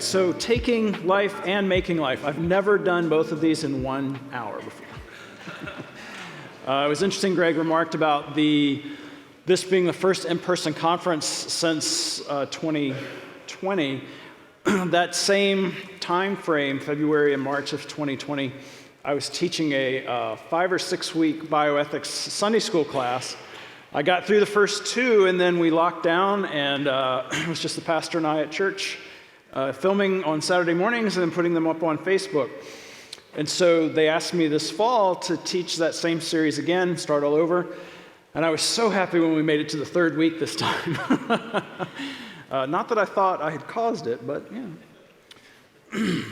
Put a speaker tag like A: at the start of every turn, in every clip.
A: right, so taking life and making life. I've never done both of these in 1 hour before. It was interesting, Greg remarked about this being the first in-person conference since 2020. That same time frame, February and March of 2020, I was teaching a 5 or 6 week bioethics Sunday school class. I got through the first 2, and then we locked down, and it was just the pastor and I at church, filming on Saturday mornings and then putting them up on Facebook. And so they asked me this fall to teach that same series again, start all over. And I was so happy when we made it to the 3rd week this time. Not that I thought I had caused it, but yeah.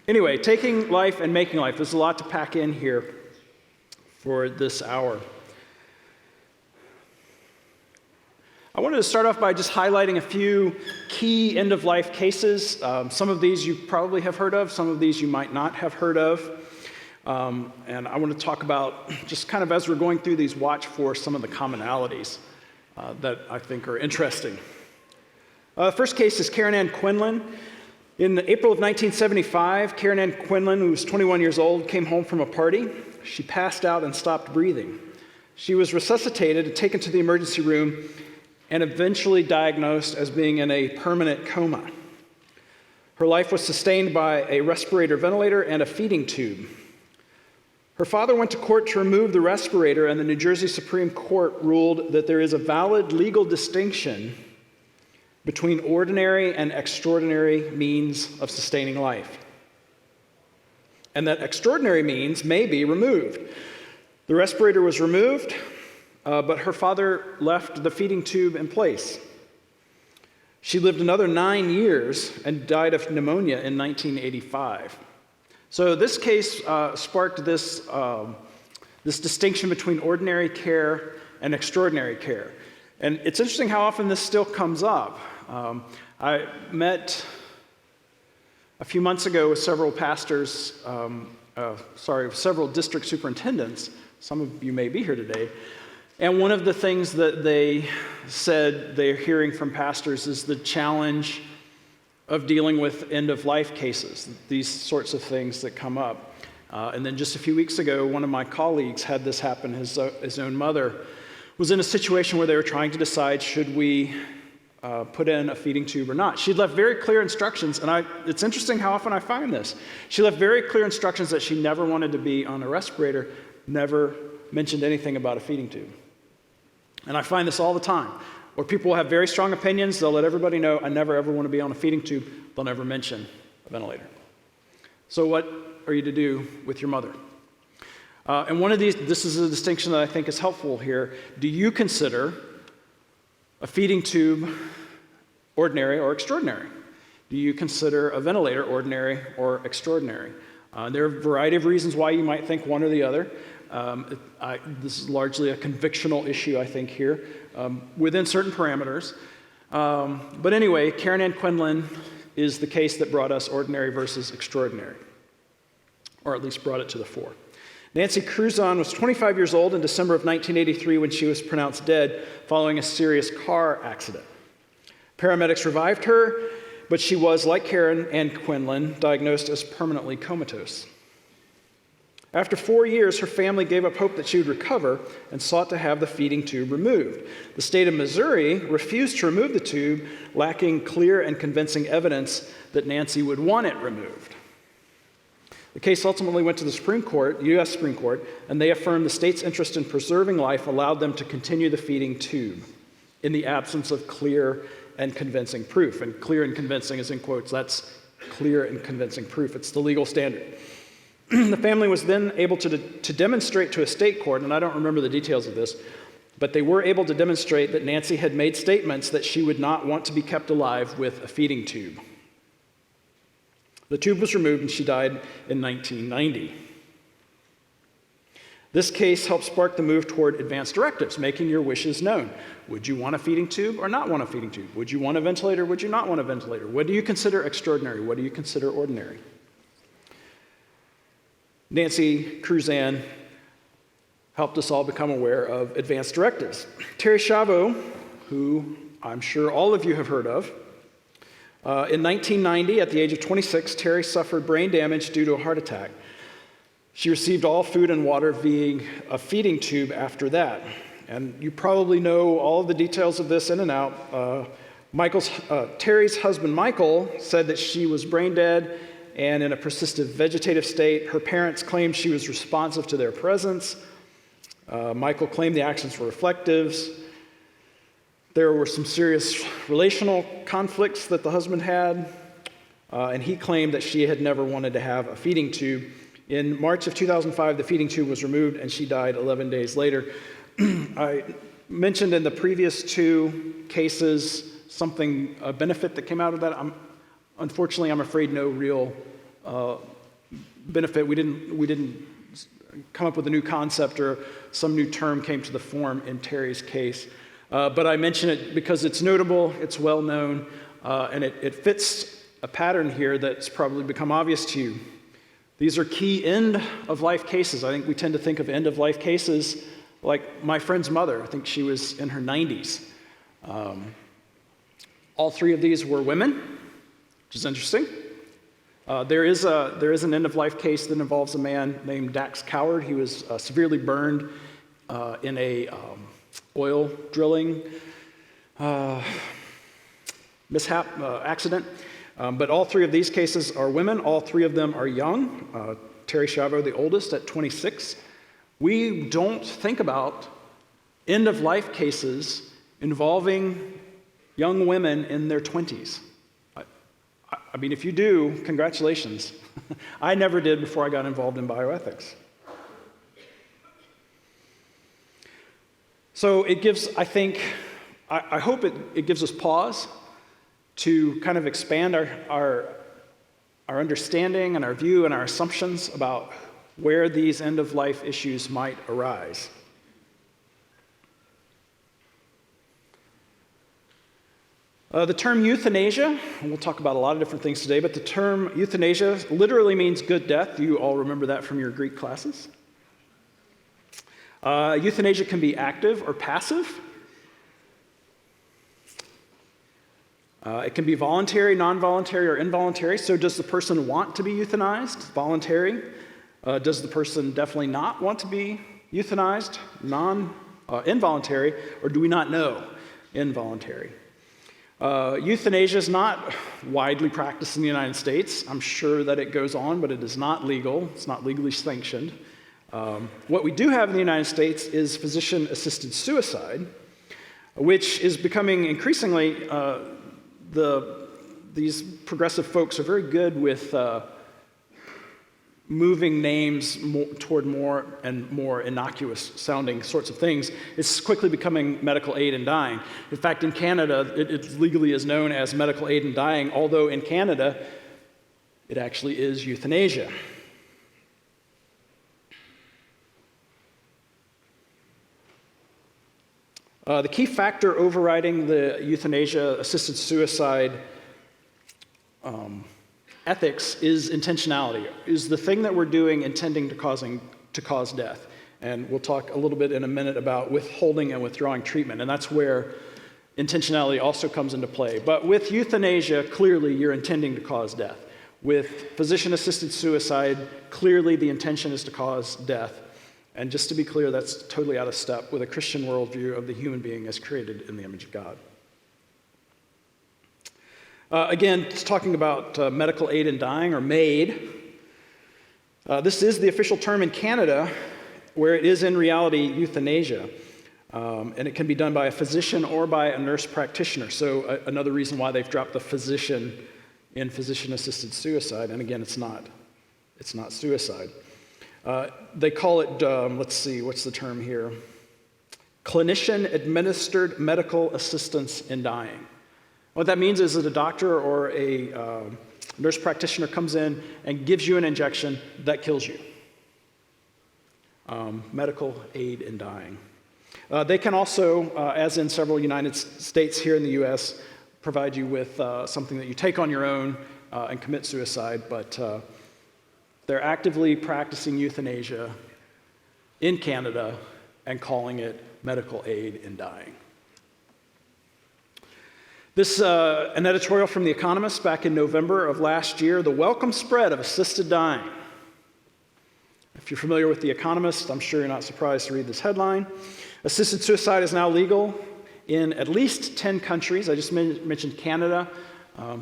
A: Anyway, taking life and making life. There's a lot to pack in here for this hour. I wanted to start off by just highlighting a few key end-of-life cases. Some of these you probably have heard of, some of these you might not have heard of. And I want to talk about, just kind of as we're going through these, watch for some of the commonalities that I think are interesting. The first case is Karen Ann Quinlan. In April of 1975, Karen Ann Quinlan, who was 21 years old, came home from a party. She passed out and stopped breathing. She was resuscitated and taken to the emergency room and eventually diagnosed as being in a permanent coma. Her life was sustained by a respirator ventilator and a feeding tube. Her father went to court to remove the respirator, and the New Jersey Supreme Court ruled that there is a valid legal distinction between ordinary and extraordinary means of sustaining life, and that extraordinary means may be removed. The respirator was removed, but her father left the feeding tube in place. She lived another 9 years and died of pneumonia in 1985. So this case sparked this distinction between ordinary care and extraordinary care. And it's interesting how often this still comes up. I met a few months ago with several pastors, several district superintendents. Some of you may be here today. And one of the things that they said they're hearing from pastors is the challenge of dealing with end-of-life cases, these sorts of things that come up. And then just a few weeks ago, one of my colleagues had this happen. His own mother was in a situation where they were trying to decide, should we put in a feeding tube or not? She'd left very clear instructions, and it's interesting how often I find this. She left very clear instructions that she never wanted to be on a respirator, never mentioned anything about a feeding tube. And I find this all the time, where people will have very strong opinions. They'll let everybody know, I never ever want to be on a feeding tube. They'll never mention a ventilator. So what are you to do with your mother? And this is a distinction that I think is helpful here. Do you consider a feeding tube ordinary or extraordinary? Do you consider a ventilator ordinary or extraordinary? There are a variety of reasons why you might think one or the other. This is largely a convictional issue, I think, here, within certain parameters. But anyway, Karen Ann Quinlan is the case that brought us ordinary versus extraordinary, or at least brought it to the fore. Nancy Cruzon was 25 years old in December of 1983 when she was pronounced dead following a serious car accident. Paramedics revived her, but she was, like Karen Ann Quinlan, diagnosed as permanently comatose. After 4 years, her family gave up hope that she would recover and sought to have the feeding tube removed. The state of Missouri refused to remove the tube, lacking clear and convincing evidence that Nancy would want it removed. The case ultimately went to the Supreme Court, U.S. Supreme Court, and they affirmed the state's interest in preserving life allowed them to continue the feeding tube in the absence of clear and convincing proof. And clear and convincing is in quotes. That's clear and convincing proof. It's the legal standard. The family was then able to demonstrate to a state court, and I don't remember the details of this, but they were able to demonstrate that Nancy had made statements that she would not want to be kept alive with a feeding tube. The tube was removed and she died in 1990. This case helped spark the move toward advanced directives, making your wishes known. Would you want a feeding tube or not want a feeding tube? Would you want a ventilator? Would you not want a ventilator? What do you consider extraordinary? What do you consider ordinary? Nancy Cruzan helped us all become aware of advanced directives. Terry Chavot, who I'm sure all of you have heard of, In 1990, at the age of 26, Terry suffered brain damage due to a heart attack. She received all food and water via a feeding tube after that. And you probably know all of the details of this in and out. Terry's husband, Michael, said that she was brain dead and in a persistent vegetative state. Her parents claimed she was responsive to their presence. Michael claimed the actions were reflectives. There were some serious relational conflicts that the husband had, and he claimed that she had never wanted to have a feeding tube. In March of 2005, the feeding tube was removed, and she died 11 days later. I mentioned in the previous two cases a benefit that came out of that. Unfortunately, I'm afraid no real benefit. We didn't come up with a new concept or some new term came to the form in Terry's case. But I mention it because it's notable, it's well known, and it fits a pattern here that's probably become obvious to you. These are key end-of-life cases. I think we tend to think of end-of-life cases like my friend's mother. I think she was in her 90s. All three of these were women, which is interesting. There is an end-of-life case that involves a man named Dax Coward. He was severely burned in a oil drilling accident. But all three of these cases are women. All three of them are young. Terry Chavo, the oldest, at 26. We don't think about end-of-life cases involving young women in their 20s. I mean, if you do, congratulations. I never did before I got involved in bioethics. So it gives, I hope it gives us pause to kind of expand our understanding and our view and our assumptions about where these end-of-life issues might arise. The term euthanasia, and we'll talk about a lot of different things today, but the term euthanasia literally means good death. You all remember that from your Greek classes. Euthanasia can be active or passive. It can be voluntary, non-voluntary, or involuntary. So does the person want to be euthanized? Voluntary. Does the person definitely not want to be euthanized? Involuntary. Or do we not know? Involuntary. Euthanasia is not widely practiced in the United States. I'm sure that it goes on, but it is not legal. It's not legally sanctioned. What we do have in the United States is physician-assisted suicide, which is becoming increasingly, these progressive folks are very good with moving names toward more and more innocuous sounding sorts of things. It's quickly becoming medical aid in dying. In fact, in Canada, it legally is known as medical aid in dying, although in Canada, it actually is euthanasia. The key factor overriding the euthanasia-assisted suicide ethics is intentionality, is the thing that we're doing intending to cause death. And we'll talk a little bit in a minute about withholding and withdrawing treatment, and that's where intentionality also comes into play. But with euthanasia, clearly you're intending to cause death. With physician-assisted suicide, clearly the intention is to cause death. And just to be clear, that's totally out of step with a Christian worldview of the human being as created in the image of God. Again, just talking about medical aid in dying, or MAID. This is the official term in Canada, where it is in reality euthanasia. And it can be done by a physician or by a nurse practitioner. So another reason why they've dropped the physician in physician-assisted suicide. And again, it's not suicide. They call it, let's see, what's the term here? Clinician-administered medical assistance in dying. What that means is that a doctor or a nurse practitioner comes in and gives you an injection that kills you. Medical aid in dying. They can also, as in several United States here in the US, provide you with something that you take on your own and commit suicide, but they're actively practicing euthanasia in Canada and calling it medical aid in dying. This, an editorial from The Economist back in November of last year, the welcome spread of assisted dying. If you're familiar with The Economist, I'm sure you're not surprised to read this headline. Assisted suicide is now legal in at least 10 countries. I just mentioned Canada.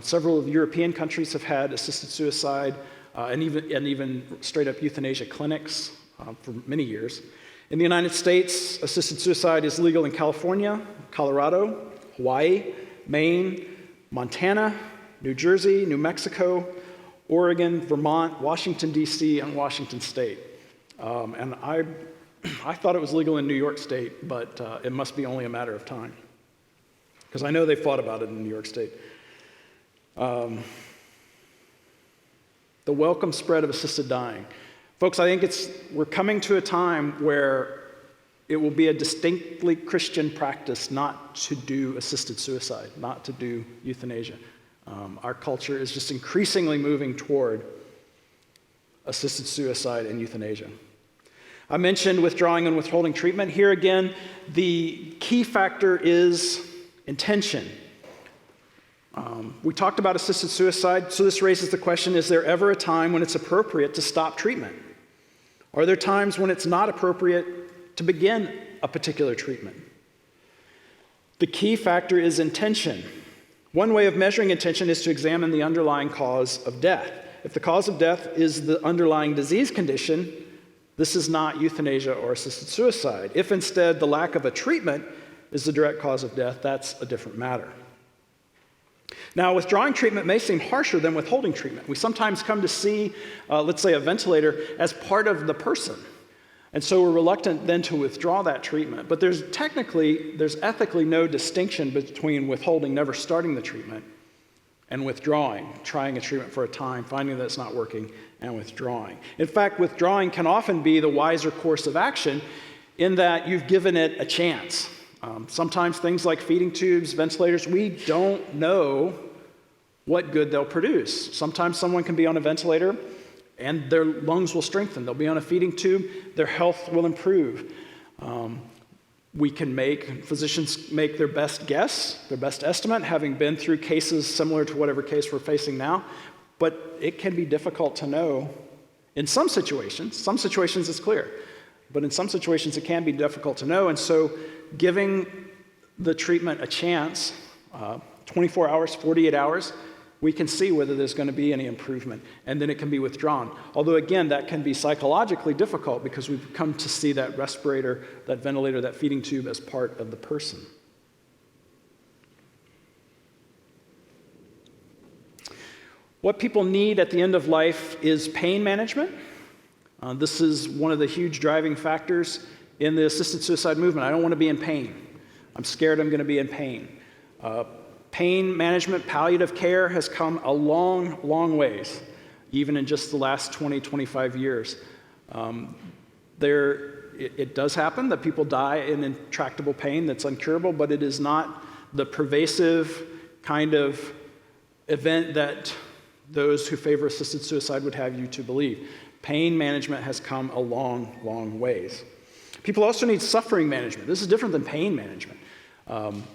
A: Several of the European countries have had assisted suicide and even straight-up euthanasia clinics for many years. In the United States, assisted suicide is legal in California, Colorado, Hawaii, Maine, Montana, New Jersey, New Mexico, Oregon, Vermont, Washington, D.C., and Washington State. And I thought it was legal in New York State, but it must be only a matter of time, because I know they fought about it in New York State. The welcome spread of assisted dying. Folks, I think we're coming to a time where it will be a distinctly Christian practice not to do assisted suicide, not to do euthanasia. Our culture is just increasingly moving toward assisted suicide and euthanasia. I mentioned withdrawing and withholding treatment. Here again, the key factor is intention. We talked about assisted suicide, so this raises the question, is there ever a time when it's appropriate to stop treatment? Are there times when it's not appropriate to begin a particular treatment? The key factor is intention. One way of measuring intention is to examine the underlying cause of death. If the cause of death is the underlying disease condition, this is not euthanasia or assisted suicide. If instead the lack of a treatment is the direct cause of death, that's a different matter. Now, withdrawing treatment may seem harsher than withholding treatment. We sometimes come to see, let's say, a ventilator as part of the person. And so we're reluctant then to withdraw that treatment. But there's ethically no distinction between withholding, never starting the treatment, and withdrawing, trying a treatment for a time, finding that it's not working, and withdrawing. In fact, withdrawing can often be the wiser course of action in that you've given it a chance. Sometimes things like feeding tubes, ventilators, we don't know what good they'll produce. Sometimes someone can be on a ventilator and their lungs will strengthen. They'll be on a feeding tube, their health will improve. Physicians make their best guess, their best estimate, having been through cases similar to whatever case we're facing now, but it can be difficult to know in some situations. Some situations it's clear, but in some situations it can be difficult to know, and so giving the treatment a chance, 24 hours, 48 hours, we can see whether there's going to be any improvement, and then it can be withdrawn. Although, again, that can be psychologically difficult because we've come to see that respirator, that ventilator, that feeding tube as part of the person. What people need at the end of life is pain management. This is one of the huge driving factors in the assisted suicide movement. I don't want to be in pain. I'm scared I'm going to be in pain. Pain management, palliative care has come a long, long ways, even in just the last 20, 25 years. It does happen that people die in intractable pain that's incurable, but it is not the pervasive kind of event that those who favor assisted suicide would have you to believe. Pain management has come a long, long ways. People also need suffering management. This is different than pain management.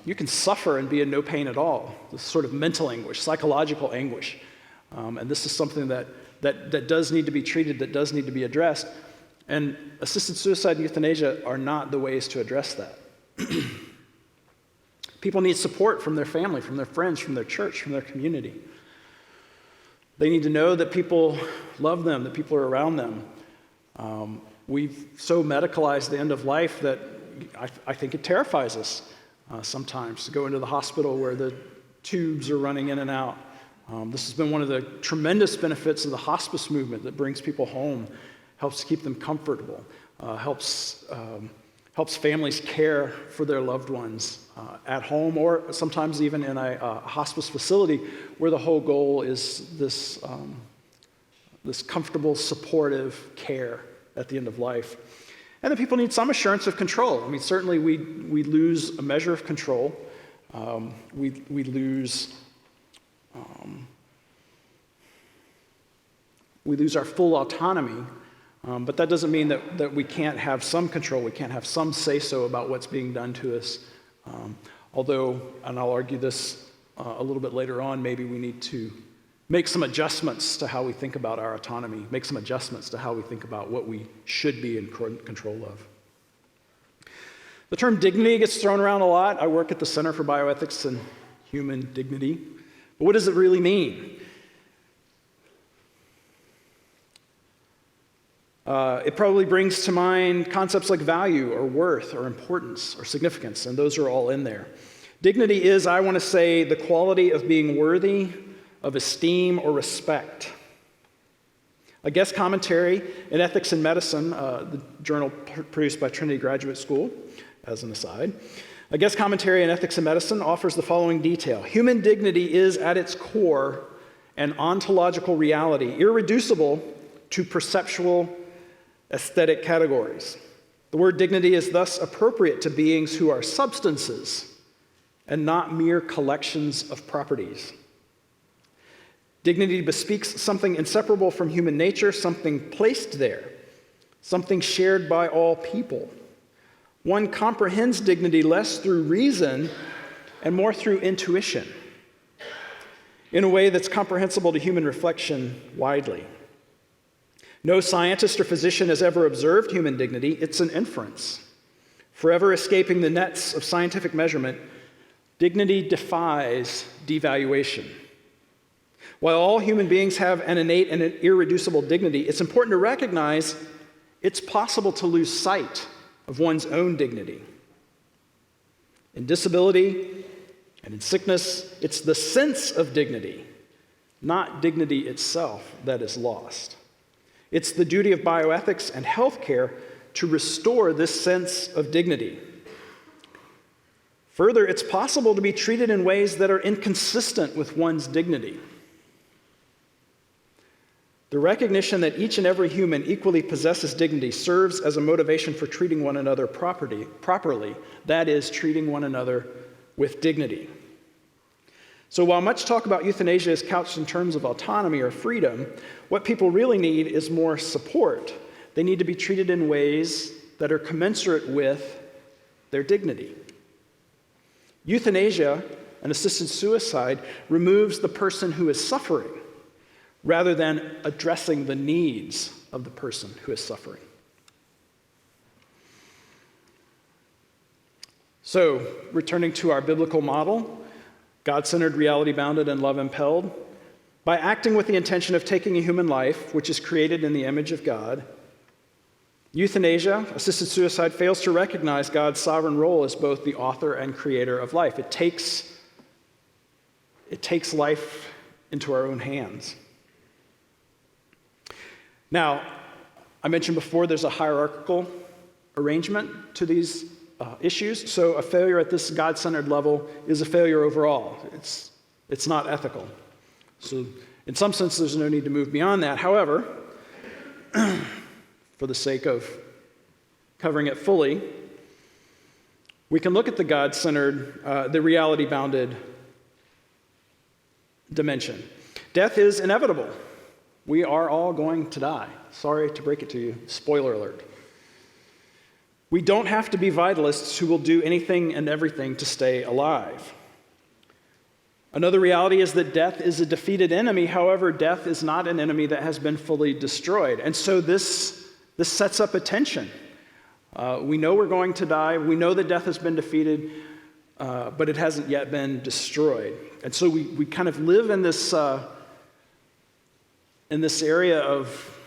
A: You can suffer and be in no pain at all. This sort of mental anguish, psychological anguish. And this is something that does need to be treated, that does need to be addressed. And assisted suicide and euthanasia are not the ways to address that. People need support from their family, from their friends, from their church, from their community. They need to know that people love them, that people are around them. We've so medicalized the end of life that I think it terrifies us sometimes to go into the hospital where the tubes are running in and out. This has been one of the tremendous benefits of the hospice movement that brings people home, helps keep them comfortable, helps families care for their loved ones at home or sometimes even in a hospice facility where the whole goal is this comfortable, supportive care at the end of life. And then people need some assurance of control. I mean, certainly we lose a measure of control. We lose our full autonomy, but that doesn't mean that we can't have some control. We can't have some say-so about what's being done to us. Although, and I'll argue this a little bit later on, maybe we need to make some adjustments to how we think about our autonomy, make some adjustments to how we think about what we should be in control of. The term dignity gets thrown around a lot. I work at the Center for Bioethics and Human Dignity. But what does it really mean? It probably brings to mind concepts like value or worth or importance or significance, and those are all in there. Dignity is, I want to say, the quality of being worthy of esteem or respect. A guest commentary in Ethics in Medicine, the journal produced by Trinity Graduate School, as an aside, a guest commentary in Ethics in Medicine offers the following detail. Human dignity is at its core an ontological reality, irreducible to perceptual aesthetic categories. The word dignity is thus appropriate to beings who are substances and not mere collections of properties. Dignity bespeaks something inseparable from human nature, something placed there, something shared by all people. One comprehends dignity less through reason and more through intuition, in a way that's comprehensible to human reflection widely. No scientist or physician has ever observed human dignity. It's an inference. Forever escaping the nets of scientific measurement, dignity defies devaluation. While all human beings have an innate and an irreducible dignity, it's important to recognize it's possible to lose sight of one's own dignity. In disability and in sickness, it's the sense of dignity, not dignity itself, that is lost. It's the duty of bioethics and healthcare to restore this sense of dignity. Further, it's possible to be treated in ways that are inconsistent with one's dignity. The recognition that each and every human equally possesses dignity serves as a motivation for treating one another properly, that is, treating one another with dignity. So while much talk about euthanasia is couched in terms of autonomy or freedom, what people really need is more support. They need to be treated in ways that are commensurate with their dignity. Euthanasia, an assisted suicide, removes the person who is suffering rather than addressing the needs of the person who is suffering. So, returning to our biblical model, God-centered, reality-bounded, and love-impelled, by acting with the intention of taking a human life, which is created in the image of God, euthanasia, assisted suicide, fails to recognize God's sovereign role as both the author and creator of life. It takes life into our own hands. Now, I mentioned before there's a hierarchical arrangement to these issues, so a failure at this God-centered level is a failure overall. It's not ethical. So in some sense, there's no need to move beyond that. However, for the sake of covering it fully, we can look at the God-centered, the reality-bounded dimension. Death is inevitable. We are all going to die. Sorry to break it to you. Spoiler alert. We don't have to be vitalists who will do anything and everything to stay alive. Another reality is that death is a defeated enemy. However, death is not an enemy that has been fully destroyed. And so this sets up a tension. We know we're going to die. We know that death has been defeated, but it hasn't yet been destroyed. And so we kind of live in this area of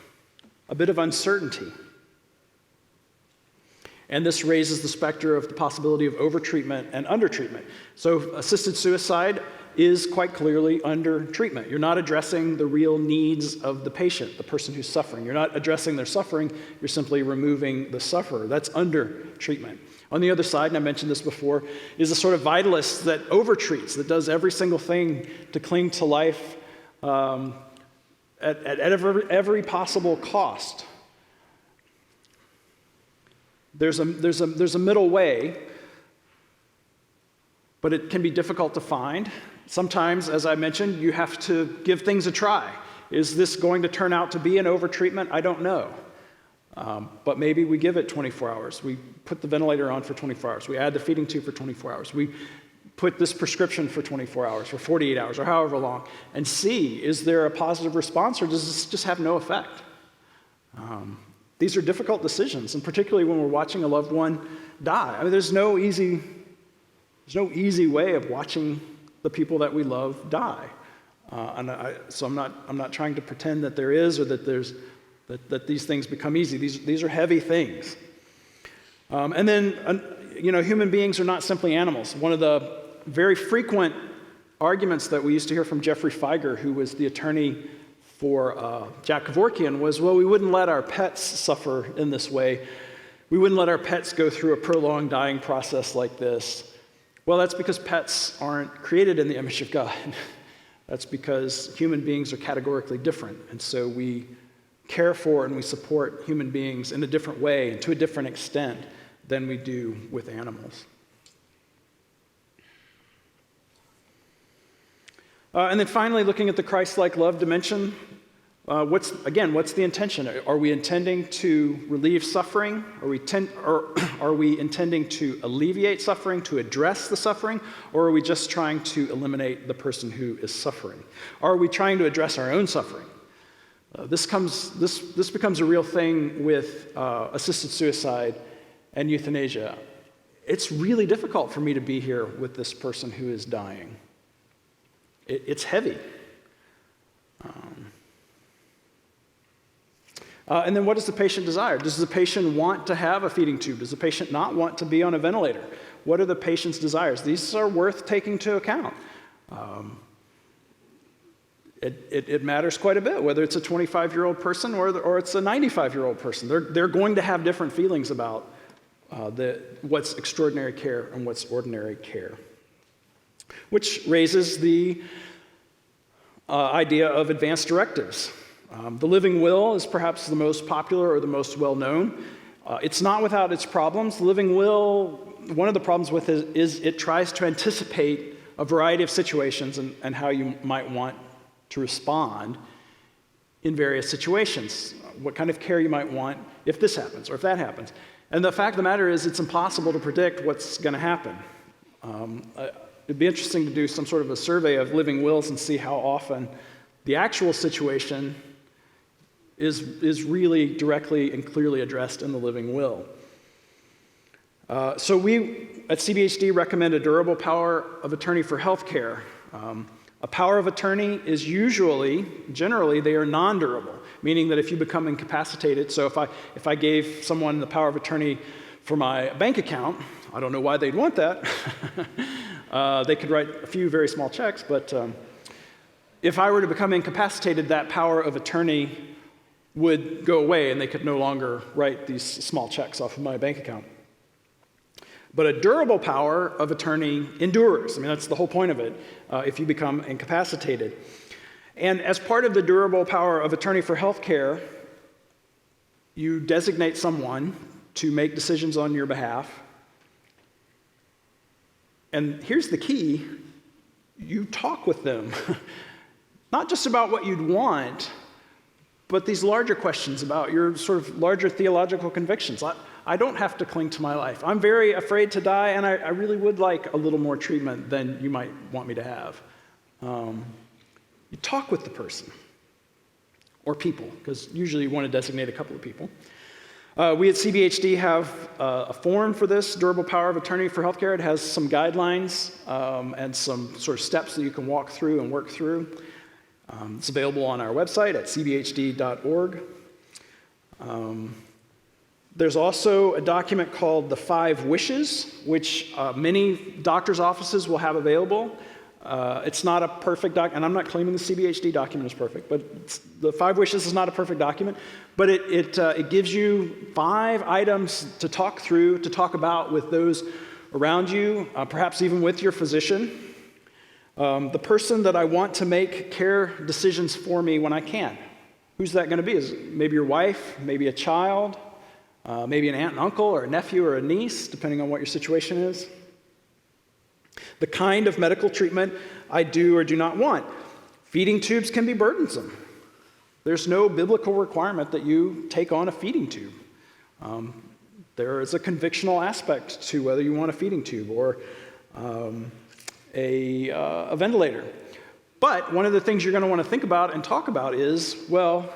A: a bit of uncertainty. And this raises the specter of the possibility of overtreatment and undertreatment. So assisted suicide is quite clearly undertreatment. You're not addressing the real needs of the patient, the person who's suffering. You're not addressing their suffering, you're simply removing the sufferer. That's undertreatment. On the other side, and I mentioned this before, is a sort of vitalist that overtreats, that does every single thing to cling to life at every possible cost. There's a middle way, but it can be difficult to find. Sometimes, as I mentioned, you have to give things a try. Is this going to turn out to be an overtreatment? I don't know. But maybe we give it 24 hours. We put the ventilator on for 24 hours. We add the feeding tube for 24 hours. We put this prescription for 24 hours or 48 hours or however long and see, is there a positive response or does this just have no effect? These are difficult decisions, and particularly when we're watching a loved one die. I mean, there's no easy way of watching the people that we love die. So I'm not trying to pretend that there is or that these things become easy. These are heavy things. And then, human beings are not simply animals. One of the very frequent arguments that we used to hear from Jeffrey Feiger, who was the attorney for Jack Kevorkian, was, well, we wouldn't let our pets suffer in this way. We wouldn't let our pets go through a prolonged dying process like this. Well, that's because pets aren't created in the image of God. That's because human beings are categorically different. And so we care for and we support human beings in a different way and to a different extent than we do with animals. And then finally, looking at the Christlike love dimension, what's the intention? Are we intending to relieve suffering? Are we intending to alleviate suffering, to address the suffering? Or are we just trying to eliminate the person who is suffering? Are we trying to address our own suffering? This becomes a real thing with assisted suicide and euthanasia. It's really difficult for me to be here with this person who is dying. It's heavy. And then what does the patient desire? Does the patient want to have a feeding tube? Does the patient not want to be on a ventilator? What are the patient's desires? These are worth taking into account. It matters quite a bit, whether it's a 25-year-old person or it's a 95-year-old person. They're going to have different feelings about what's extraordinary care and what's ordinary care. Which raises the idea of advanced directives. The living will is perhaps the most popular or the most well-known. It's not without its problems. The living will, one of the problems with it is it tries to anticipate a variety of situations and how you might want to respond in various situations. What kind of care you might want if this happens or if that happens. And the fact of the matter is it's impossible to predict what's going to happen. It'd be interesting to do some sort of a survey of living wills and see how often the actual situation is really directly and clearly addressed in the living will. So we at CBHD recommend a durable power of attorney for healthcare. A power of attorney is generally, they are non-durable, meaning that if you become incapacitated, so if I gave someone the power of attorney for my bank account, I don't know why they'd want that. They could write a few very small checks, but if I were to become incapacitated, that power of attorney would go away and they could no longer write these small checks off of my bank account. But a durable power of attorney endures. I mean, that's the whole point of it, if you become incapacitated. And as part of the durable power of attorney for healthcare, you designate someone to make decisions on your behalf. And here's the key, you talk with them. Not just about what you'd want, but these larger questions about your sort of larger theological convictions. I don't have to cling to my life. I'm very afraid to die, and I really would like a little more treatment than you might want me to have. You talk with the person, or people, because usually you want to designate a couple of people. We at CBHD have a form for this, Durable Power of Attorney for Healthcare. It has some guidelines and some sort of steps that you can walk through and work through. It's available on our website at cbhd.org. There's also a document called the 5 Wishes, which many doctors' offices will have available. It's not a perfect document, and I'm not claiming the CBHD document is perfect, but the 5 Wishes is not a perfect document, but it gives you 5 items to talk through, to talk about with those around you, perhaps even with your physician. The person that I want to make care decisions for me when I can. Who's that going to be? Is it maybe your wife, maybe a child, maybe an aunt and uncle, or a nephew or a niece, depending on what your situation is. The kind of medical treatment I do or do not want. Feeding tubes can be burdensome. There's no biblical requirement that you take on a feeding tube. There is a convictional aspect to whether you want a feeding tube, or a ventilator. But one of the things you're going to want to think about and talk about is, well,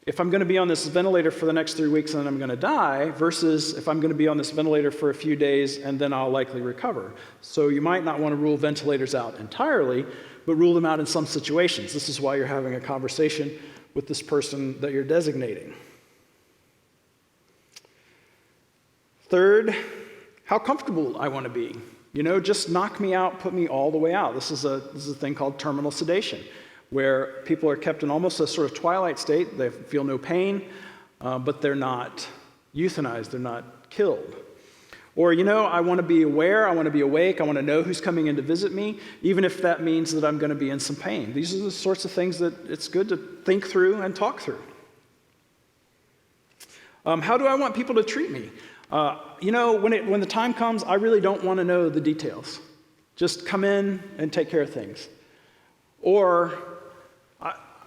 A: if I'm going to be on this ventilator for the next 3 weeks and then I'm going to die, versus if I'm going to be on this ventilator for a few days and then I'll likely recover. So you might not want to rule ventilators out entirely, but rule them out in some situations. This is why you're having a conversation with this person that you're designating. Third, how comfortable I want to be. Just knock me out, put me all the way out. This is a thing called terminal sedation, where people are kept in almost a sort of twilight state. They feel no pain, but they're not euthanized, they're not killed. Or, I want to be aware, I want to be awake, I want to know who's coming in to visit me, even if that means that I'm going to be in some pain. These are the sorts of things that it's good to think through and talk through. How do I want people to treat me? When the time comes, I really don't want to know the details. Just come in and take care of things. Or,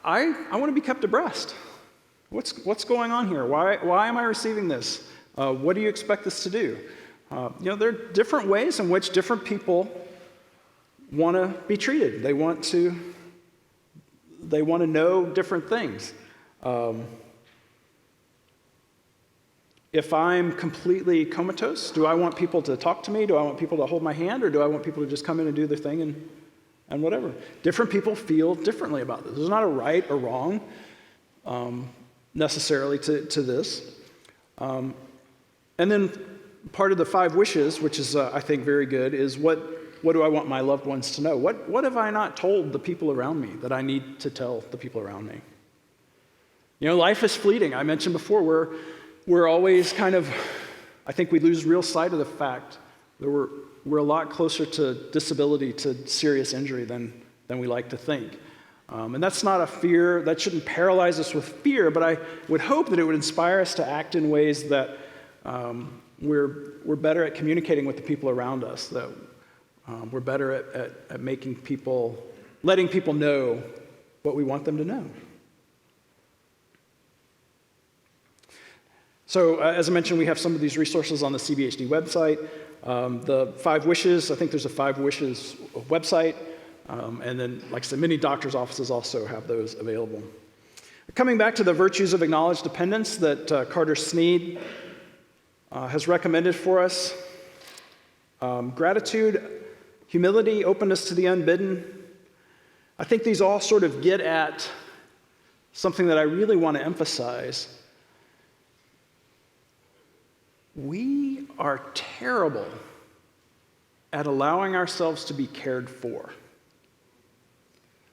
A: I want to be kept abreast. What's going on here? Why am I receiving this? What do you expect this to do? There are different ways in which different people want to be treated. They want to know different things. If I'm completely comatose, do I want people to talk to me? Do I want people to hold my hand? Or do I want people to just come in and do their thing and whatever? Different people feel differently about this. There's not a right or wrong necessarily to this. And then part of the 5 wishes, which is, I think, very good, is what do I want my loved ones to know? What have I not told the people around me that I need to tell the people around me? Life is fleeting. I mentioned before, we're always I think we lose real sight of the fact that we're a lot closer to disability, to serious injury than we like to think. And that's not a fear, that shouldn't paralyze us with fear, but I would hope that it would inspire us to act in ways that we're better at communicating with the people around us, that we're better at letting people know what we want them to know. So, as I mentioned, we have some of these resources on the CBHD website. The 5 wishes, I think there's a 5 wishes website. And then, like I said, many doctors' offices also have those available. Coming back to the virtues of acknowledged dependence that Carter Sneed has recommended for us. Gratitude, humility, openness to the unbidden. I think these all sort of get at something that I really want to emphasize. We are terrible at allowing ourselves to be cared for.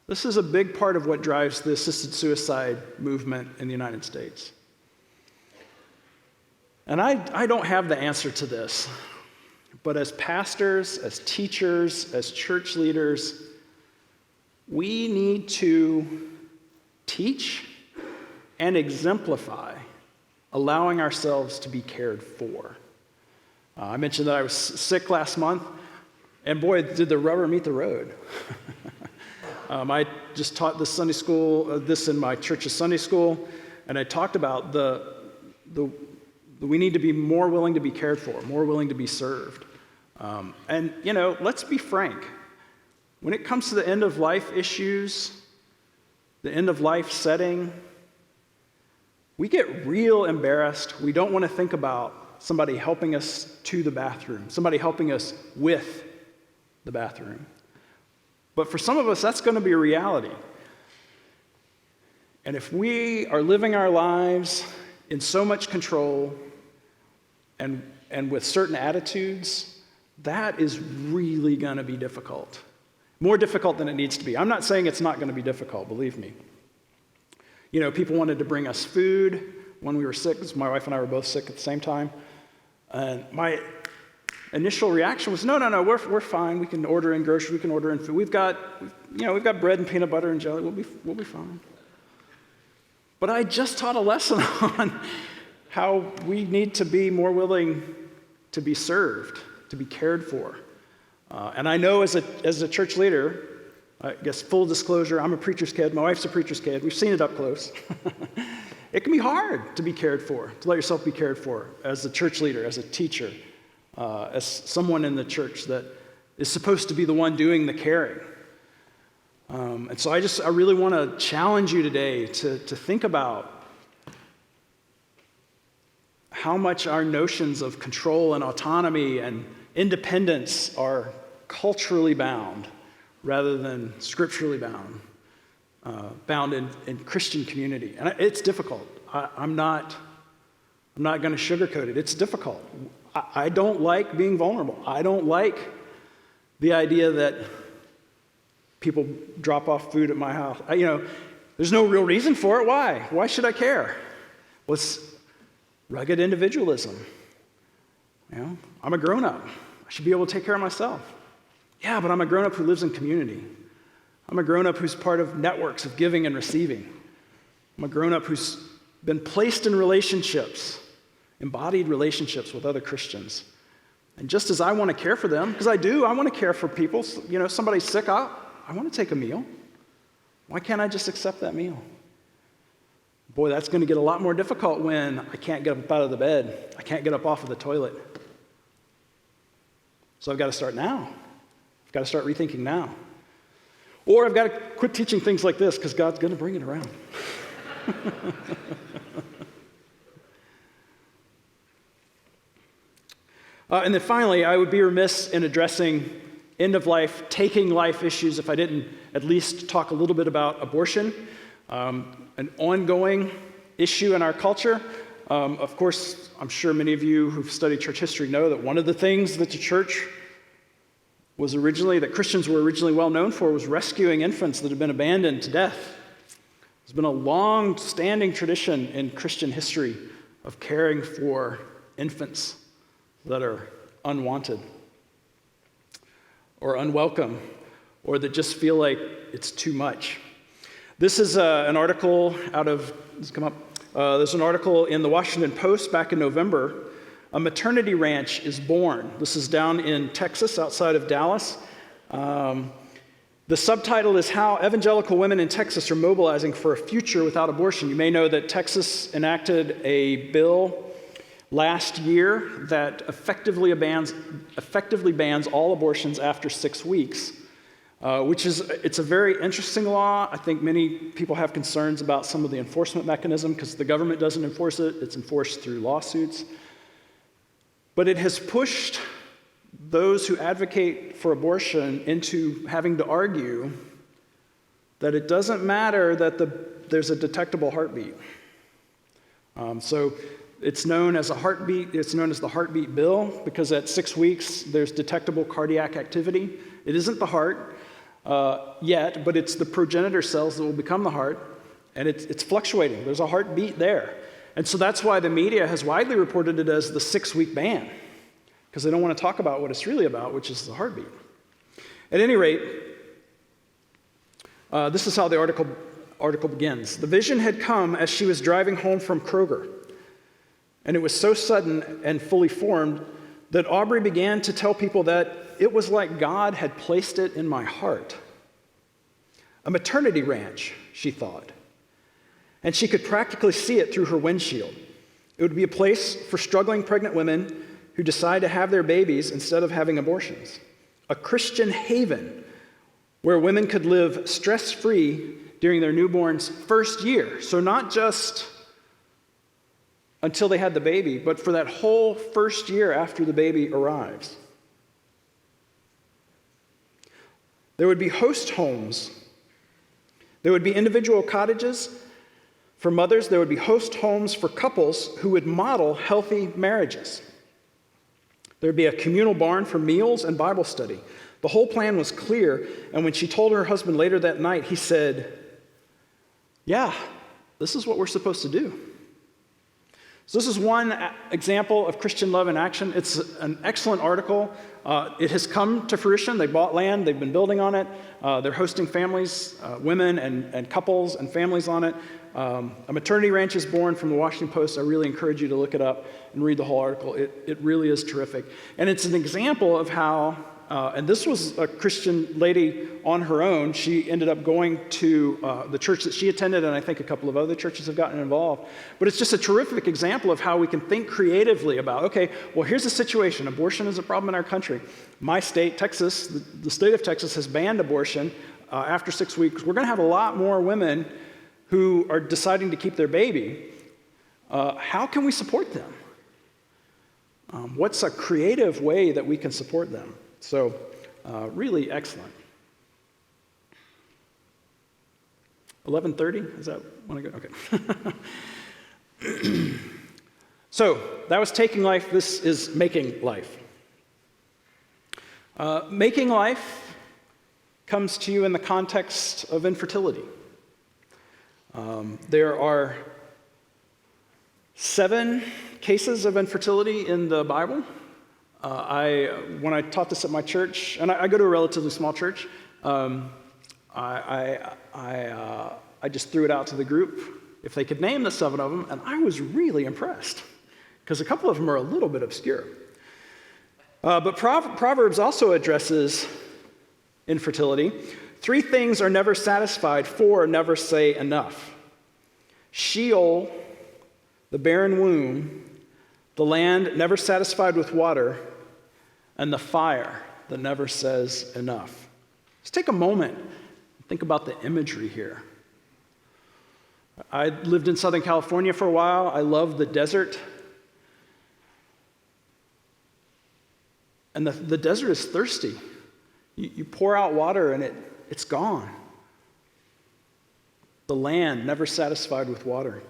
A: This is a big part of what drives the assisted suicide movement in the United States. And I don't have the answer to this, but as pastors, as teachers, as church leaders, we need to teach and exemplify allowing ourselves to be cared for. I mentioned that I was sick last month, and boy, did the rubber meet the road. I just taught this Sunday school, this in my church's Sunday school, and I talked about we need to be more willing to be cared for, more willing to be served. And let's be frank. When it comes to the end of life issues, the end of life setting, we get real embarrassed. We don't want to think about somebody helping us to the bathroom, somebody helping us with the bathroom. But for some of us, that's going to be a reality. And if we are living our lives in so much control and with certain attitudes, that is really going to be difficult. More difficult than it needs to be. I'm not saying it's not going to be difficult, believe me. People wanted to bring us food when we were sick, because my wife and I were both sick at the same time. And my initial reaction was, no, we're fine. We can order in groceries, we can order in food. We've got bread and peanut butter and jelly. We'll be fine. But I just taught a lesson on how we need to be more willing to be served, to be cared for. And I know as a church leader, I guess full disclosure, I'm a preacher's kid. My wife's a preacher's kid. We've seen it up close. It can be hard to be cared for, to let yourself be cared for as a church leader, as a teacher, as someone in the church that is supposed to be the one doing the caring. And so I really want to challenge you today to think about how much our notions of control and autonomy and independence are culturally bound rather than scripturally bound, bound in Christian community. And it's difficult. I'm not going to sugarcoat it. It's difficult. I don't like being vulnerable. I don't like the idea that people drop off food at my house. There's no real reason for it. Why? Why should I care? Well, it's rugged individualism. I'm a grown-up. I should be able to take care of myself. Yeah, but I'm a grown-up who lives in community. I'm a grown-up who's part of networks of giving and receiving. I'm a grown-up who's been placed in relationships, embodied relationships with other Christians. And just as I want to care for them, because I want to care for people. Somebody's sick, I want to take a meal. Why can't I just accept that meal? Boy, that's going to get a lot more difficult when I can't get up out of the bed. I can't get up off of the toilet. So I've got to start now. I've got to start rethinking now. Or I've got to quit teaching things like this because God's going to bring it around. And then finally, I would be remiss in addressing end-of-life, taking life issues if I didn't at least talk a little bit about abortion, an ongoing issue in our culture. Of course, I'm sure many of you who've studied church history know that one of the things that the church that Christians were originally well known for was rescuing infants that had been abandoned to death. There's been a long-standing tradition in Christian history of caring for infants that are unwanted or unwelcome or that just feel like it's too much. This is an article there's an article in the Washington Post back in November. A maternity ranch is born. This is down in Texas, outside of Dallas. The subtitle is How Evangelical Women in Texas Are Mobilizing for a Future Without Abortion. You may know that Texas enacted a bill last year that effectively bans all abortions after 6 weeks, it's a very interesting law. I think many people have concerns about some of the enforcement mechanism because the government doesn't enforce it. It's enforced through lawsuits. But it has pushed those who advocate for abortion into having to argue that it doesn't matter that there's a detectable heartbeat. So it's known as a heartbeat. It's known as the heartbeat bill because at 6 weeks there's detectable cardiac activity. It isn't the heart yet, but it's the progenitor cells that will become the heart, and it's fluctuating. There's a heartbeat there. And so that's why the media has widely reported it as the 6-week ban, because they don't want to talk about what it's really about, which is the heartbeat. At any rate, this is how the article begins. The vision had come as she was driving home from Kroger, and it was so sudden and fully formed that Aubrey began to tell people that it was like God had placed it in my heart. A maternity ranch, she thought. And she could practically see it through her windshield. It would be a place for struggling pregnant women who decide to have their babies instead of having abortions. A Christian haven where women could live stress-free during their newborn's first year. So not just until they had the baby, but for that whole first year after the baby arrives. There would be host homes. There would be individual cottages for mothers. There would be host homes for couples who would model healthy marriages. There would be a communal barn for meals and Bible study. The whole plan was clear, and when she told her husband later that night, he said, "Yeah, this is what we're supposed to do." So this is one example of Christian love in action. It's an excellent article. It has come to fruition. They bought land. They've been building on it. They're hosting families, women and couples and families on it. A maternity ranch is born from the Washington Post. I really encourage you to look it up and read the whole article. It really is terrific. And it's an example of how and this was a Christian lady on her own. She ended up going to the church that she attended, and I think a couple of other churches have gotten involved. But it's just a terrific example of how we can think creatively about, okay, well, here's the situation. Abortion is a problem in our country. My state, Texas, the state of Texas has banned abortion after 6 weeks. We're going to have a lot more women who are deciding to keep their baby. How can we support them? What's a creative way that we can support them? So, really excellent. 11:30, is that when I go? Okay. So, that was taking life. This is making life. Making life comes to you in the context of infertility. There are 7 cases of infertility in the Bible. When I taught this at my church, and I go to a relatively small church, I just threw it out to the group if they could name the 7 of them, and I was really impressed because a couple of them are a little bit obscure. But Proverbs also addresses infertility. 3 things are never satisfied, 4 never say enough. Sheol, the barren womb, the land never satisfied with water, and the fire that never says enough. Let's take a moment and think about the imagery here. I lived in Southern California for a while. I love the desert. And the desert is thirsty. You pour out water and it's gone. The land never satisfied with water.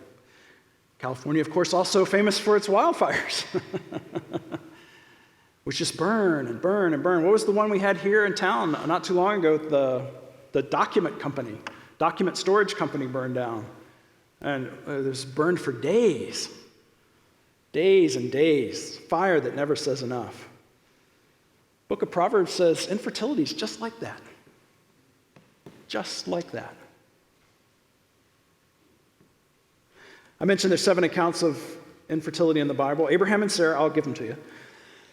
A: California, of course, also famous for its wildfires, which just burn and burn and burn. What was the one we had here in town not too long ago? The document storage company burned down. And it was burned for days and days. Fire that never says enough. Book of Proverbs says infertility is just like that. Just like that. I mentioned there's 7 accounts of infertility in the Bible. Abraham and Sarah, I'll give them to you.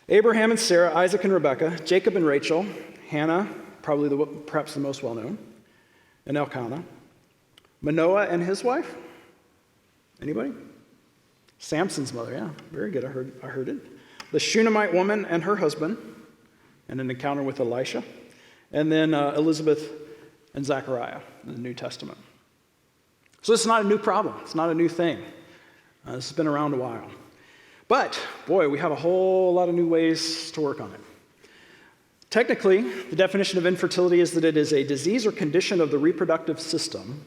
A: Abraham and Sarah, Isaac and Rebekah, Jacob and Rachel, Hannah, perhaps the most well-known, and Elkanah. Manoah and his wife. Anybody? Samson's mother, yeah, very good, I heard it. The Shunammite woman and her husband, and an encounter with Elisha. And then Elizabeth and Zechariah in the New Testament. So it's not a new problem. It's not a new thing. This has been around a while. But, boy, we have a whole lot of new ways to work on it. Technically, the definition of infertility is that it is a disease or condition of the reproductive system,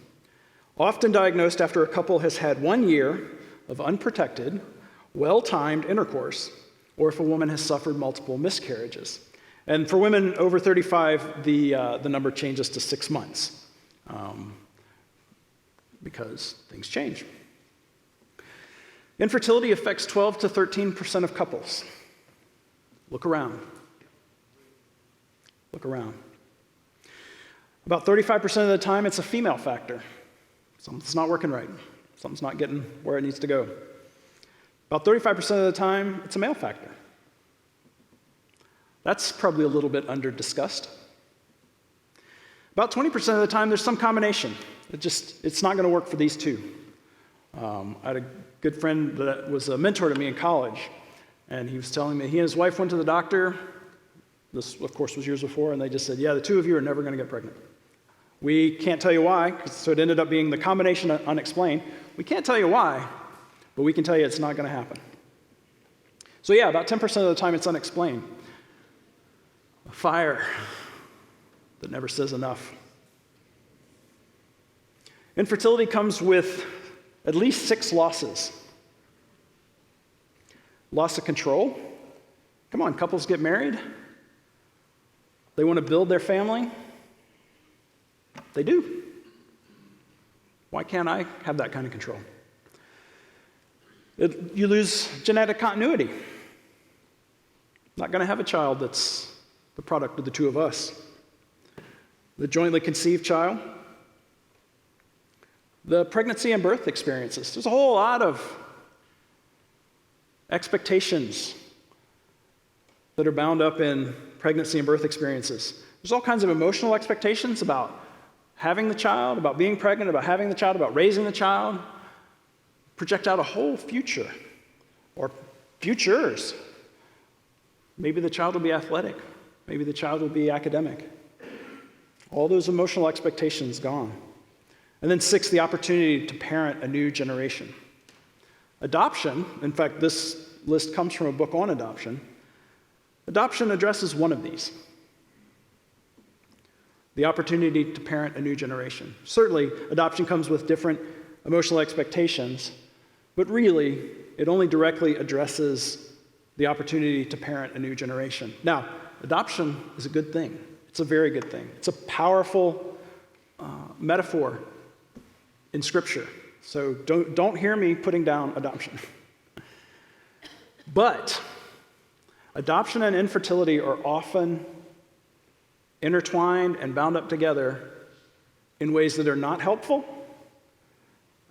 A: often diagnosed after a couple has had 1 year of unprotected, well-timed intercourse, or if a woman has suffered multiple miscarriages. And for women over 35, the number changes to 6 months. Because things change. Infertility affects 12 to 13% of couples. Look around. Look around. About 35% of the time, it's a female factor. Something's not working right. Something's not getting where it needs to go. About 35% of the time, it's a male factor. That's probably a little bit under-discussed. About 20% of the time, there's some combination. It's not going to work for these two. I had a good friend that was a mentor to me in college, and he was telling me he and his wife went to the doctor. This, of course, was years before, and they just said, yeah, the 2 of you are never going to get pregnant. We can't tell you why, so it ended up being the combination unexplained. We can't tell you why, but we can tell you it's not going to happen. So yeah, about 10% of the time it's unexplained. A fire that never says enough. Infertility comes with at least 6 losses. Loss of control. Come on, couples get married. They want to build their family. They do. Why can't I have that kind of control? You lose genetic continuity. Not going to have a child that's the product of the 2 of us. The jointly conceived child. The pregnancy and birth experiences. There's a whole lot of expectations that are bound up in pregnancy and birth experiences. There's all kinds of emotional expectations about having the child, about being pregnant, about having the child, about raising the child. Project out a whole future or futures. Maybe the child will be athletic. Maybe the child will be academic. All those emotional expectations gone. And then 6, the opportunity to parent a new generation. Adoption, in fact, this list comes from a book on adoption. Adoption addresses one of these. The opportunity to parent a new generation. Certainly, adoption comes with different emotional expectations, but really, it only directly addresses the opportunity to parent a new generation. Now, adoption is a good thing. It's a very good thing. It's a powerful metaphor in Scripture. So don't hear me putting down adoption. But adoption and infertility are often intertwined and bound up together in ways that are not helpful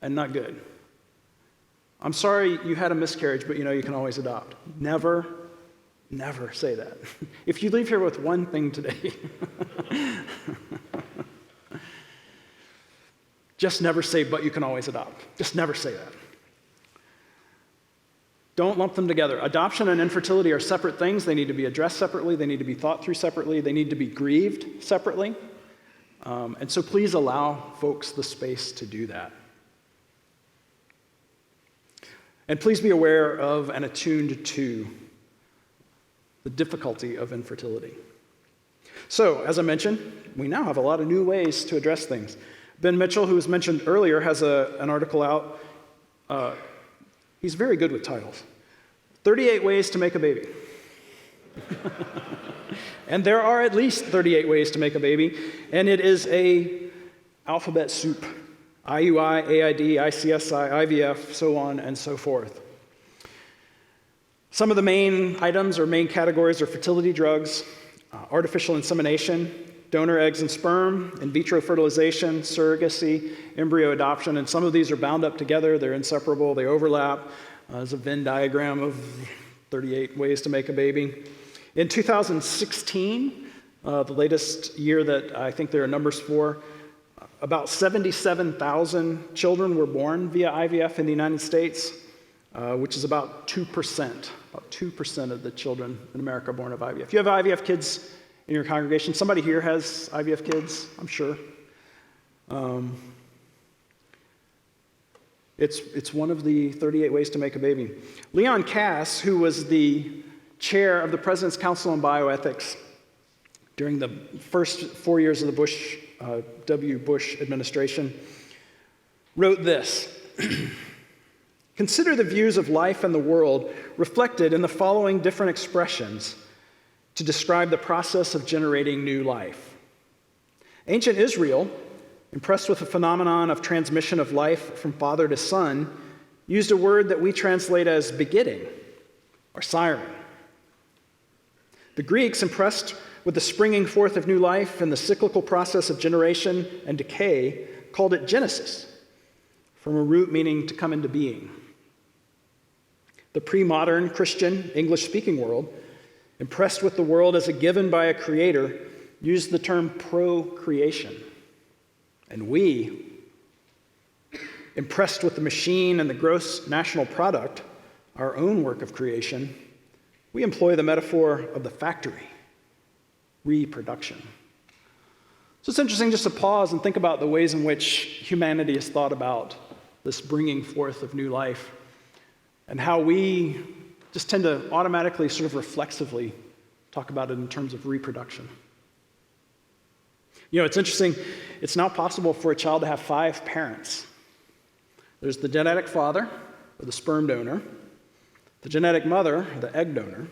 A: and not good. I'm sorry you had a miscarriage, but you can always adopt. Never, never say that. If you leave here with one thing today, just never say, but you can always adopt. Just never say that. Don't lump them together. Adoption and infertility are separate things. They need to be addressed separately. They need to be thought through separately. They need to be grieved separately. And so please allow folks the space to do that. And please be aware of and attuned to the difficulty of infertility. So, as I mentioned, we now have a lot of new ways to address things. Ben Mitchell, who was mentioned earlier, has an article out. He's very good with titles. 38 Ways to Make a Baby. And there are at least 38 ways to make a baby, and it is a alphabet soup. IUI, AID, ICSI, IVF, so on and so forth. Some of the main items or main categories are fertility drugs, artificial insemination, donor eggs and sperm, in vitro fertilization, surrogacy, embryo adoption, and some of these are bound up together. They're inseparable. They overlap. There's a Venn diagram of 38 ways to make a baby. In 2016, the latest year that I think there are numbers for, about 77,000 children were born via IVF in the United States, which is about 2%. About 2% of the children in America are born of IVF. If you have IVF kids in your congregation, somebody here has IVF kids, I'm sure. It's one of the 38 ways to make a baby. Leon Cass, who was the chair of the President's Council on Bioethics during the first 4 years of the W. Bush administration, wrote this. Consider the views of life and the world reflected in the following different expressions to describe the process of generating new life. Ancient Israel, impressed with the phenomenon of transmission of life from father to son, used a word that we translate as begetting or siren. The Greeks, impressed with the springing forth of new life and the cyclical process of generation and decay, called it genesis, from a root meaning to come into being. The pre-modern Christian English-speaking world, impressed with the world as a given by a creator, used the term procreation. And we, impressed with the machine and the gross national product, our own work of creation, we employ the metaphor of the factory, reproduction. So it's interesting just to pause and think about the ways in which humanity has thought about this bringing forth of new life and how we just tend to automatically, sort of reflexively, talk about it in terms of reproduction. It's interesting. It's now possible for a child to have 5 parents. There's the genetic father, or the sperm donor, the genetic mother, the egg donor.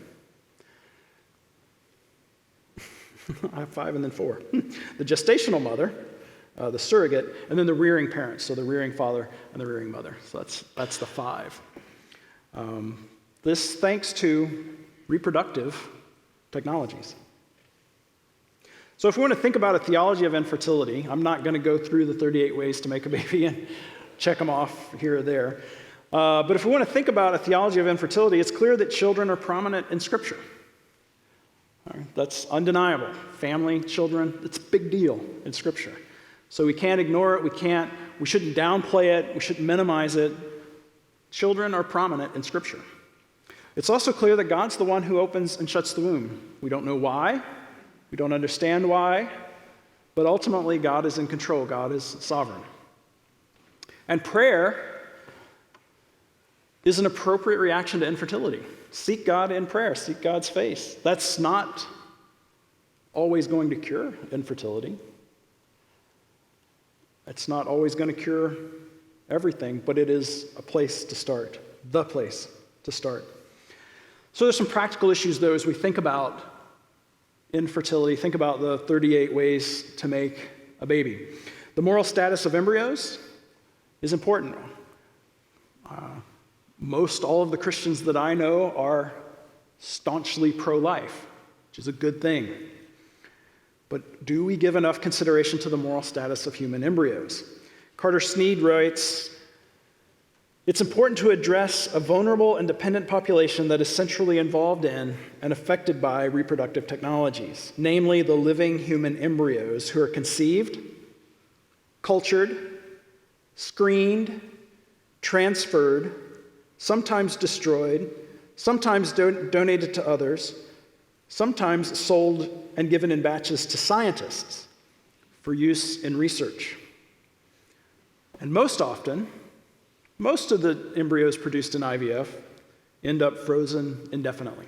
A: I have 5 and then 4. The gestational mother, the surrogate, and then the rearing parents, so the rearing father and the rearing mother. So that's the 5. This thanks to reproductive technologies. So if we want to think about a theology of infertility, I'm not going to go through the 38 ways to make a baby and check them off here or there. But if we want to think about a theology of infertility, it's clear that children are prominent in Scripture. All right? That's undeniable. Family, children, it's a big deal in Scripture. So we can't ignore it, we shouldn't downplay it, we shouldn't minimize it. Children are prominent in Scripture. It's also clear that God's the one who opens and shuts the womb. We don't know why, we don't understand why, but ultimately God is in control, God is sovereign. And prayer is an appropriate reaction to infertility. Seek God in prayer, seek God's face. That's not always going to cure infertility. It's not always going to cure everything, but it is a place to start, the place to start. So there's some practical issues, though, as we think about infertility, think about the 38 ways to make a baby. The moral status of embryos is important. Most all of the Christians that I know are staunchly pro-life, which is a good thing. But do we give enough consideration to the moral status of human embryos? Carter Snead writes, "It's important to address a vulnerable and dependent population that is centrally involved in and affected by reproductive technologies, namely the living human embryos who are conceived, cultured, screened, transferred, sometimes destroyed, sometimes donated to others, sometimes sold and given in batches to scientists for use in research. And most often, most of the embryos produced in IVF end up frozen indefinitely."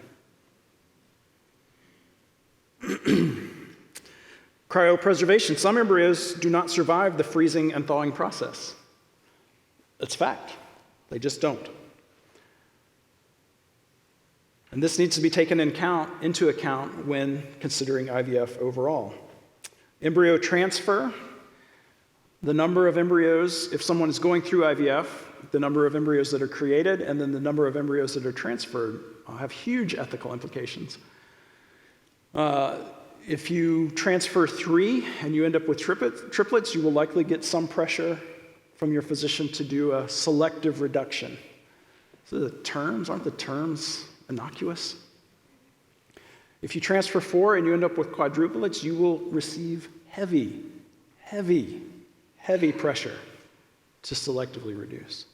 A: Cryopreservation. Some embryos do not survive the freezing and thawing process. It's fact. They just don't. And this needs to be taken into account when considering IVF overall. Embryo transfer, the number of embryos, if someone is going through IVF, the number of embryos that are created and then the number of embryos that are transferred have huge ethical implications. If you transfer 3 and you end up with triplets, you will likely get some pressure from your physician to do a selective reduction. So aren't the terms innocuous? If you transfer 4 and you end up with quadruplets, you will receive heavy pressure to selectively reduce.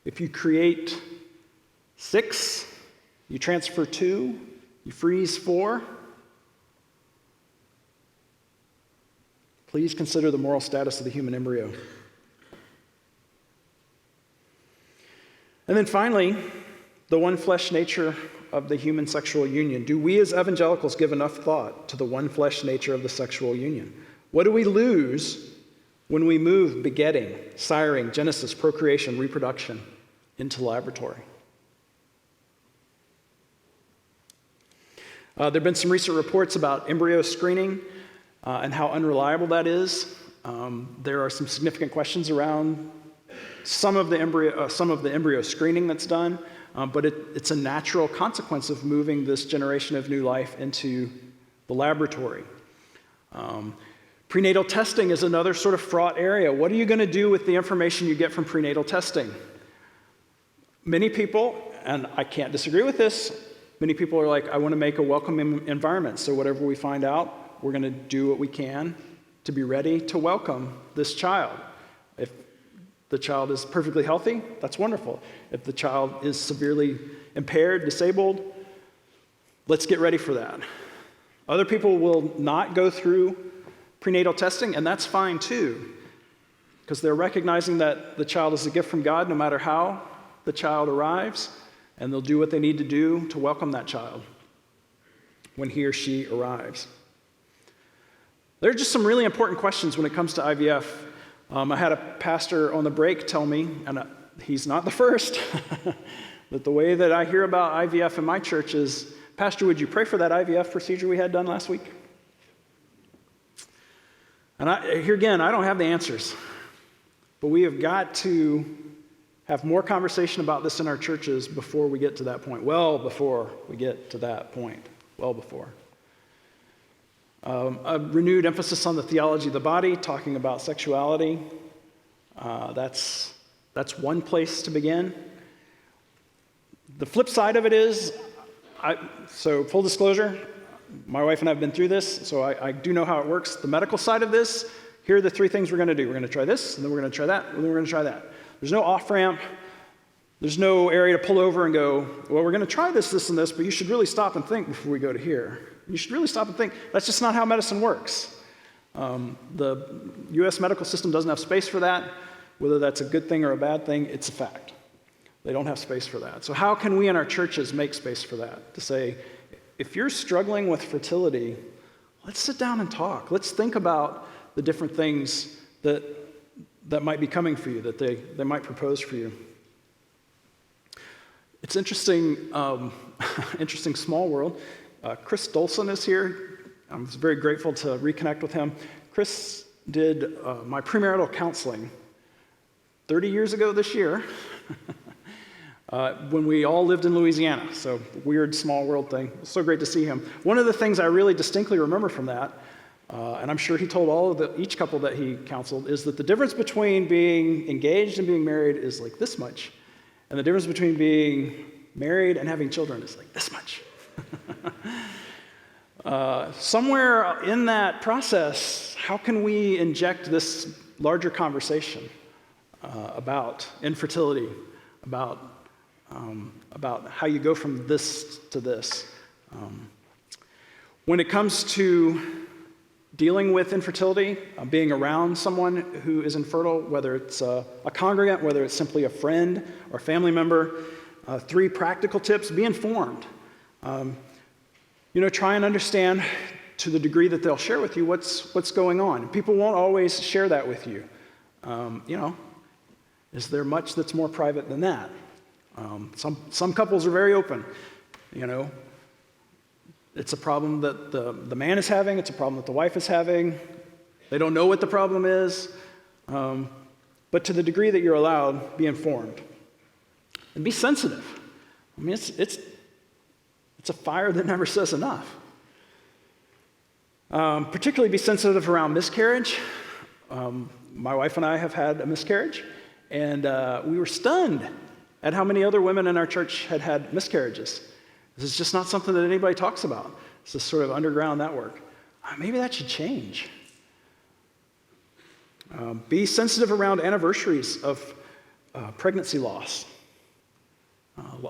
A: If you create 6, you transfer 2, you freeze 4, please consider the moral status of the human embryo. And then finally, the one flesh nature of the human sexual union. Do we as evangelicals give enough thought to the one flesh nature of the sexual union? What do we lose when we move begetting, siring, genesis, procreation, reproduction into laboratory? There have been some recent reports about embryo screening and how unreliable that is. There are some significant questions around some of the embryo screening that's done, but it's a natural consequence of moving this generation of new life into the laboratory. Prenatal testing is another sort of fraught area. What are you going to do with the information you get from prenatal testing? Many people, and I can't disagree with this, many people are like, I want to make a welcoming environment, so whatever we find out, we're going to do what we can to be ready to welcome this child. If the child is perfectly healthy, that's wonderful. If the child is severely impaired, disabled, let's get ready for that. Other people will not go through prenatal testing, and that's fine too, because they're recognizing that the child is a gift from God no matter how the child arrives, and they'll do what they need to do to welcome that child when he or she arrives. There are just some really important questions when it comes to IVF. I had a pastor on the break tell me, and he's not the first, that the way that I hear about IVF in my church is, Pastor, would you pray for that IVF procedure we had done last week? And here again, I don't have the answers, but we have got to have more conversation about this in our churches before we get to that point. Well before we get to that point. Well before. A renewed emphasis on the theology of the body, talking about sexuality. That's one place to begin. The flip side of it is, So full disclosure, my wife and I have been through this, so I do know how it works. The medical side of this, here are the three things we're going to do. We're going to try this, and then we're going to try that, and then we're going to try that. There's no off-ramp. There's no area to pull over and go, well, we're going to try this, this, and this, but you should really stop and think before we go to here. You should really stop and think. That's just not how medicine works. The U.S. medical system doesn't have space for that. Whether that's a good thing or a bad thing, it's a fact. They don't have space for that. So how can we in our churches make space for that? To say, if you're struggling with fertility, let's sit down and talk. Let's think about the different things that might be coming for you, that they might propose for you. It's interesting, interesting small world. Chris Dolson is here. I'm very grateful to reconnect with him. Chris did my premarital counseling 30 years ago this year when we all lived in Louisiana. So weird small world thing. It was so great to see him. One of the things I really distinctly remember from that, and I'm sure he told each couple that he counseled, is that the difference between being engaged and being married is like this much. And the difference between being married and having children is like this much. Somewhere in that process, how can we inject this larger conversation about infertility, about how you go from this to this? When it comes to dealing with infertility, being around someone who is infertile, whether it's a congregant, whether it's simply a friend or family member, 3 practical tips: be informed. Try and understand to the degree that they'll share with you what's going on. People won't always share that with you. Is there much that's more private than that? Some couples are very open. It's a problem that the man is having. It's a problem that the wife is having. They don't know what the problem is. But to the degree that you're allowed, be informed. And be sensitive. I mean, it's a fire that never says enough. Particularly be sensitive around miscarriage. My wife and I have had a miscarriage, and we were stunned at how many other women in our church had miscarriages. This is just not something that anybody talks about. It's this sort of underground network. Maybe that should change. Be sensitive around anniversaries of pregnancy loss.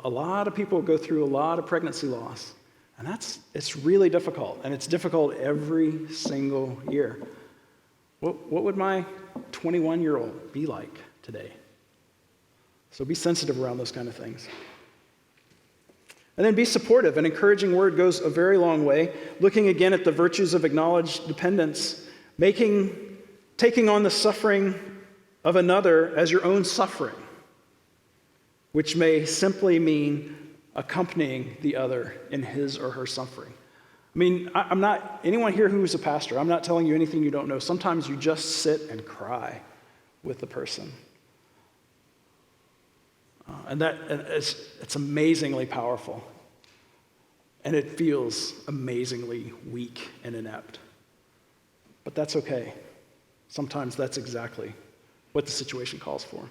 A: A lot of people go through a lot of pregnancy loss, and it's really difficult, and it's difficult every single year. What would my 21-year-old be like today? So be sensitive around those kind of things. And then be supportive. An encouraging word goes a very long way. Looking again at the virtues of acknowledged dependence, taking on the suffering of another as your own suffering, which may simply mean accompanying the other in his or her suffering. I mean, I'm not, anyone here who's a pastor, I'm not telling you anything you don't know. Sometimes you just sit and cry with the person. And it's amazingly powerful. And it feels amazingly weak and inept. But that's okay. Sometimes that's exactly what the situation calls for.